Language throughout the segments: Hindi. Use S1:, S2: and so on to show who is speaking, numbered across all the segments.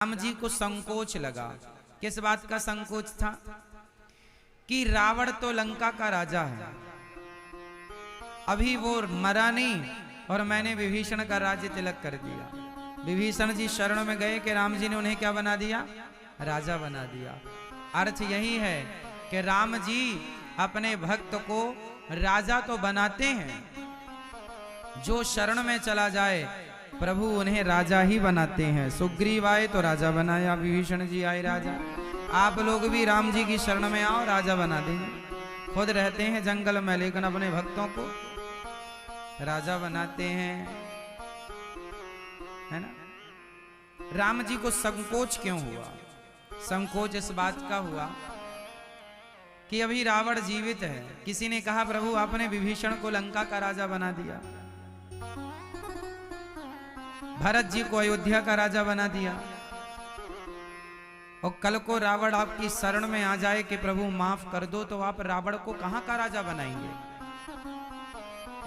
S1: राम जी को संकोच लगा। किस बात का संकोच था? कि रावण तो लंका का राजा है, अभी वो मरा नहीं और मैंने विभीषण का राज्य तिलक कर दिया। विभीषण जी शरण में गए कि राम जी ने उन्हें क्या बना दिया? राजा बना दिया। अर्थ यही है कि राम जी अपने भक्त को राजा तो बनाते हैं, जो शरण में चला जाए प्रभु उन्हें राजा ही बनाते हैं। सुग्रीव आए तो राजा बनाया, विभीषण जी आए राजा। आप लोग भी राम जी की शरण में आओ, राजा बना देंगे। खुद रहते हैं जंगल में लेकिन अपने भक्तों को राजा बनाते हैं, है ना। राम जी को संकोच क्यों हुआ? संकोच इस बात का हुआ कि अभी रावण जीवित है। किसी ने कहा प्रभु आपने विभीषण को लंका का राजा बना दिया, भरत जी को अयोध्या का राजा बना दिया, और कल को रावण आपकी शरण में आ जाए कि प्रभु माफ कर दो, तो आप रावण को कहां का राजा बनाएंगे?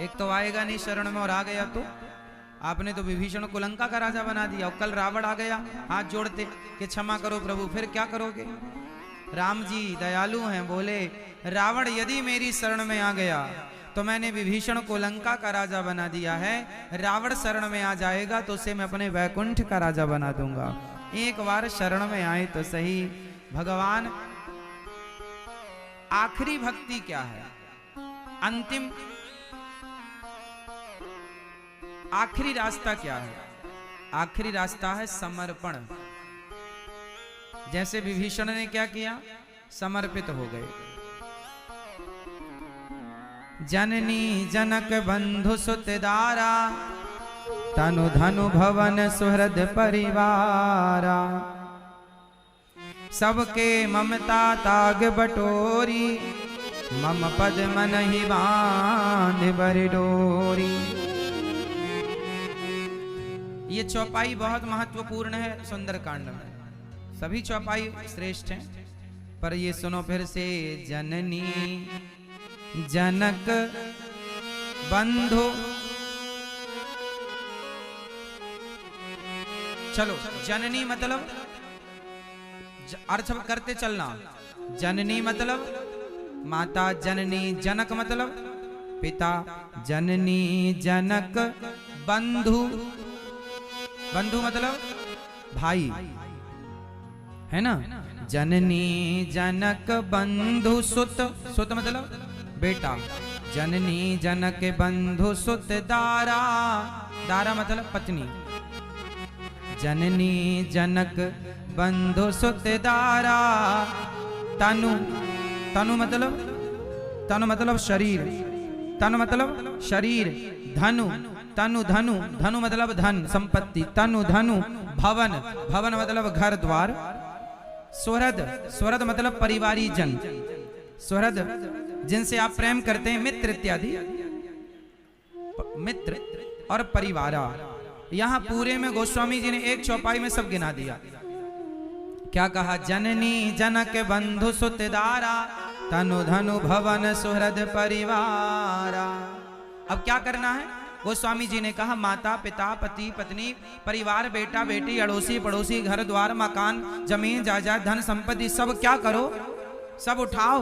S1: एक तो आएगा नहीं शरण में, और आ गया तो आपने तो विभीषण को लंका का राजा बना दिया, और कल रावण आ गया हाथ जोड़ते कि क्षमा करो प्रभु, फिर क्या करोगे? राम जी दयालु हैं, बोले रावण यदि मेरी शरण में आ गया तो मैंने विभीषण को लंका का राजा बना दिया है, रावण शरण में आ जाएगा तो उसे मैं अपने वैकुंठ का राजा बना दूंगा। एक बार शरण में आए तो सही। भगवान आखिरी भक्ति क्या है? अंतिम आखिरी रास्ता क्या है? आखिरी रास्ता है समर्पण। जैसे विभीषण ने क्या किया? समर्पित हो गए। जननी जनक बंधु सुत दारा, तनु धनु भवन सुहृद परिवारा, सबके ममता ताग बटोरी, मम पद मन ही बांध बर डोरी। ये चौपाई बहुत महत्वपूर्ण है सुंदरकांड में। सभी चौपाई श्रेष्ठ हैं, पर ये सुनो फिर से। जननी जनक बंधु, चलो जननी मतलब अर्थ करते चलना। जननी मतलब माता, जननी जनक मतलब पिता, जननी जनक बंधु, बंधु मतलब भाई, है ना। जननी जनक बंधु सुत, सुत मतलब बेटा, जननी जनक बंधु सुत दारा, दारा मतलब पत्नी। जननी जनक बंधु सुत दारा, तनु, तनु मतलब, तनु मतलब शरीर, तनु मतलब शरीर, धनु, तनु धनु, धनु मतलब धन संपत्ति, तनु धनु भवन, भवन मतलब घर द्वार, सुहृद, सुहृद मतलब परिवारी जन, सुहृद जिनसे आप प्रेम करते हैं, मित्र इत्यादि, मित्र और परिवारा। यहां पूरे में गोस्वामी जी ने एक चौपाई में सब गिना दिया। क्या कहा? जननी जनक बंधु सुत दारा, तनु धनु भवन सुहृद परिवारा। अब क्या करना है? गोस्वामी जी ने कहा माता पिता पति पत्नी परिवार बेटा बेटी अड़ोसी पड़ोसी घर द्वार मकान जमीन जायदाद धन संपत्ति सब क्या करो? सब उठाओ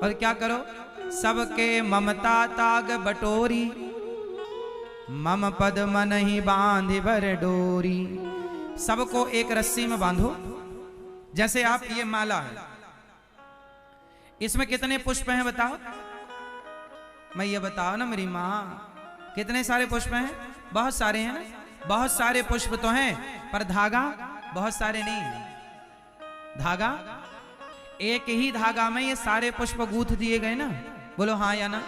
S1: और क्या करो? सबके ममता ताग बटोरी, मम पद मन ही बांध बर डोरी। सबको एक रस्सी में बांधो। जैसे आप ये माला है, इसमें कितने पुष्प हैं बताओ? मैं ये बताओ ना मेरी माँ, कितने सारे पुष्प हैं? बहुत सारे हैं ना। बहुत सारे पुष्प तो हैं, पर धागा बहुत सारे नहीं है। धागा एक ही धागा में ये सारे पुष्प गूंथ दिए गए ना, बोलो हाँ या ना।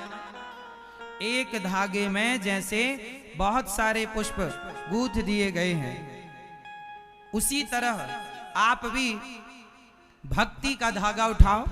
S1: एक धागे में जैसे बहुत सारे पुष्प गूंथ दिए गए हैं, उसी तरह आप भी भक्ति का धागा उठाओ,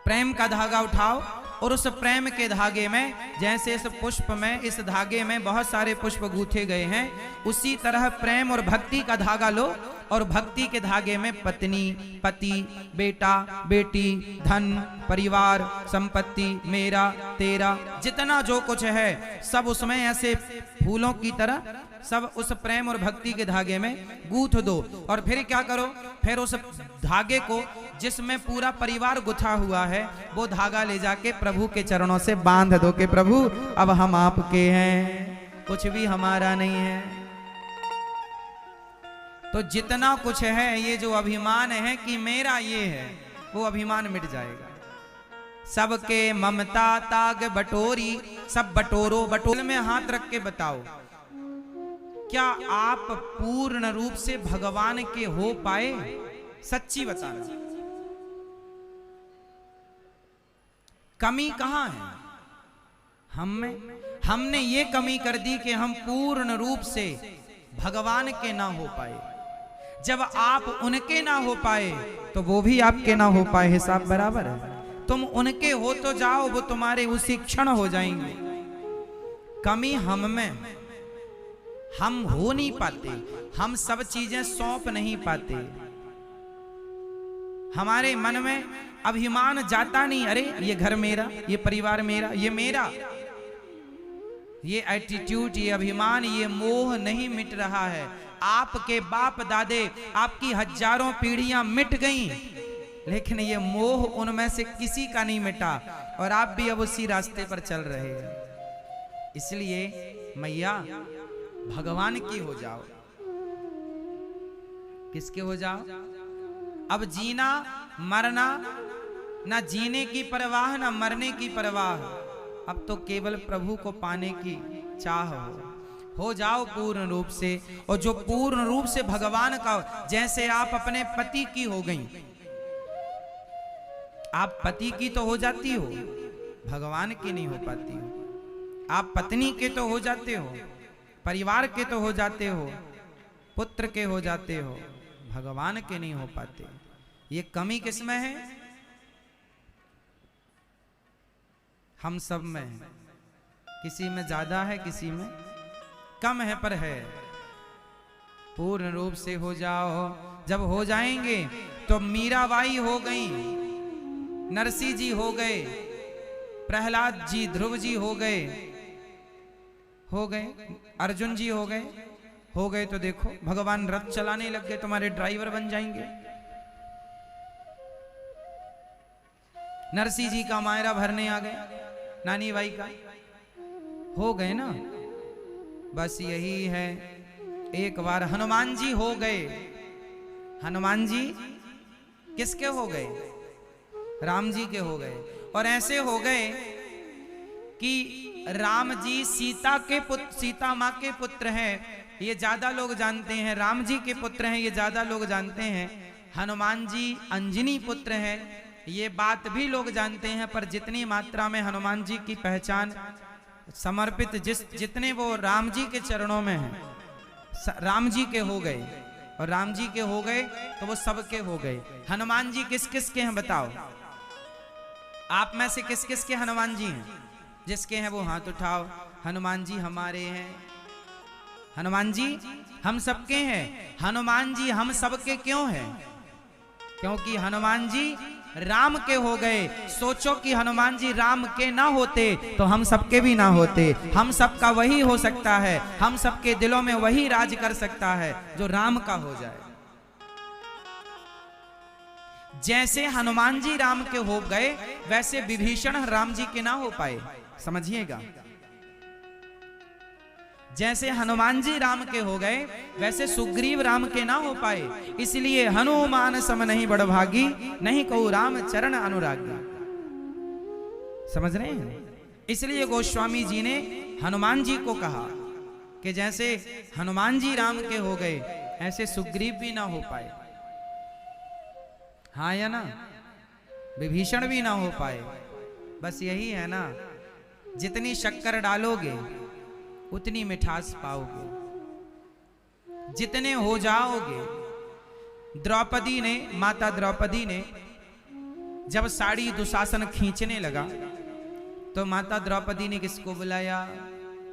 S1: प्रेम का धागा उठाओ, और उस प्रेम के धागे में जैसे इस पुष्प में, इस धागे में बहुत सारे पुष्प गूंथे गए हैं, उसी तरह प्रेम और भक्ति का धागा लो, और भक्ति के धागे में पत्नी पति बेटा बेटी धन परिवार संपत्ति मेरा तेरा जितना जो कुछ है सब उसमें ऐसे फूलों की तरह सब उस प्रेम और भक्ति के धागे में गूंथ दो। और फिर क्या करो, फिर उस धागे को जिसमें पूरा परिवार गुथा हुआ है वो धागा ले जाके प्रभु के चरणों से बांध दो कि प्रभु अब हम आपके हैं, कुछ भी हमारा नहीं है। तो जितना कुछ है ये जो अभिमान है कि मेरा ये है, वो अभिमान मिट जाएगा। सबके ममता ताग बटोरी, सब बटोरो। बटोर में हाथ रख के बताओ, क्या आप पूर्ण रूप से भगवान के हो पाए? सच्ची बताना, कमी कहां है हम में? हमने ये कमी कर दी कि हम पूर्ण रूप से भगवान के ना हो पाए। जब आप उनके ना हो पाए तो वो भी आपके ना हो पाए, हिसाब बराबर है। तुम उनके हो तो जाओ, वो तुम्हारे उसी क्षण हो जाएंगे। कमी हम में, हम हो नहीं पाते, हम सब चीजें सौंप नहीं पाते। हमारे मन में अभिमान जाता नहीं, अरे ये घर मेरा, ये परिवार मेरा, ये मेरा। ये एटीट्यूड, ये अभिमान, ये मोह नहीं मिट रहा है। आपके बाप दादे, आपकी हजारों पीढ़ियां मिट गईं, लेकिन ये मोह उनमें से किसी का नहीं मिटा और आप भी अब उसी रास्ते पर चल रहे हैं। इसलिए मैया भगवान की हो जाओ। किसके हो जाओ? अब जीना मरना, ना जीने की परवाह ना मरने की परवाह, अब तो केवल प्रभु को पाने की चाह हो जाओ पूर्ण रूप से। और जो पूर्ण रूप से भगवान का, जैसे आप अपने पति की हो गई, आप पति की तो हो जाती हो, भगवान की नहीं हो पाती हो। आप पत्नी के तो हो जाते हो, परिवार के तो हो जाते हो, पुत्र के हो जाते हो, भगवान के नहीं हो पाते। ये कमी किसमें है? हम सब में है। किसी में ज्यादा है, किसी में कम है, पर है। पूर्ण रूप से हो जाओ। जब हो जाएंगे तो मीराबाई हो गई, नरसिंह जी हो गए, प्रहलाद जी, ध्रुव जी हो गए, अर्जुन जी हो गए तो देखो भगवान रथ चलाने लग गए, तुम्हारे ड्राइवर बन जाएंगे। नरसिंह जी का मायरा भरने आ गए, नानी बाई का हो गए ना। बस यही है। एक बार हनुमान जी हो गए। हनुमान जी किसके हो गए? राम जी के हो गए। और ऐसे हो गए कि राम जी सीता के पुत्र, सीता माँ के पुत्र हैं, ये ज्यादा लोग जानते हैं। राम जी के पुत्र हैं, ये ज्यादा लोग जानते हैं। हनुमान जी अंजनी पुत्र हैं, ये बात भी लोग जानते हैं। पर जितनी मात्रा में हनुमान जी की पहचान समर्पित, जितने वो राम जी के चरणों में हैं, राम जी के हो गए। और राम जी के हो गए तो वो सबके हो गए। हनुमान जी किस किस के हैं बताओ? आप में से किस किस के हनुमान जी हैं? जिसके हैं वो हाथ उठाओ। हनुमान जी हमारे हैं। हनुमान जी हम सबके हैं। हनुमान जी हम सबके क्यों हैं? क्योंकि हनुमान जी राम के हो गए। सोचो कि हनुमान जी राम के ना होते तो हम सबके भी ना होते। हम सबका वही हो सकता है, हम सबके दिलों में वही राज कर सकता है जो राम का हो जाए। जैसे हनुमान जी राम के हो गए, वैसे विभीषण राम जी के ना हो पाए। समझिएगा, जैसे हनुमान जी राम के हो गए, वैसे सुग्रीव राम के ना हो पाए। इसलिए हनुमान सम नहीं बड़भागी, नहीं कहूँ राम चरण अनुरागी। समझ रहे हैं? इसलिए गोस्वामी जी ने हनुमान जी को कहा कि जैसे हनुमान जी राम के हो गए, ऐसे सुग्रीव भी ना हो पाए। हाँ या ना? विभीषण भी ना हो पाए। बस यही है ना, जितनी शक्कर डालोगे उतनी मिठास पाओगे, जितने हो जाओगे। द्रौपदी ने, माता द्रौपदी ने जब साड़ी दुशासन खींचने लगा तो माता द्रौपदी ने किसको बुलाया?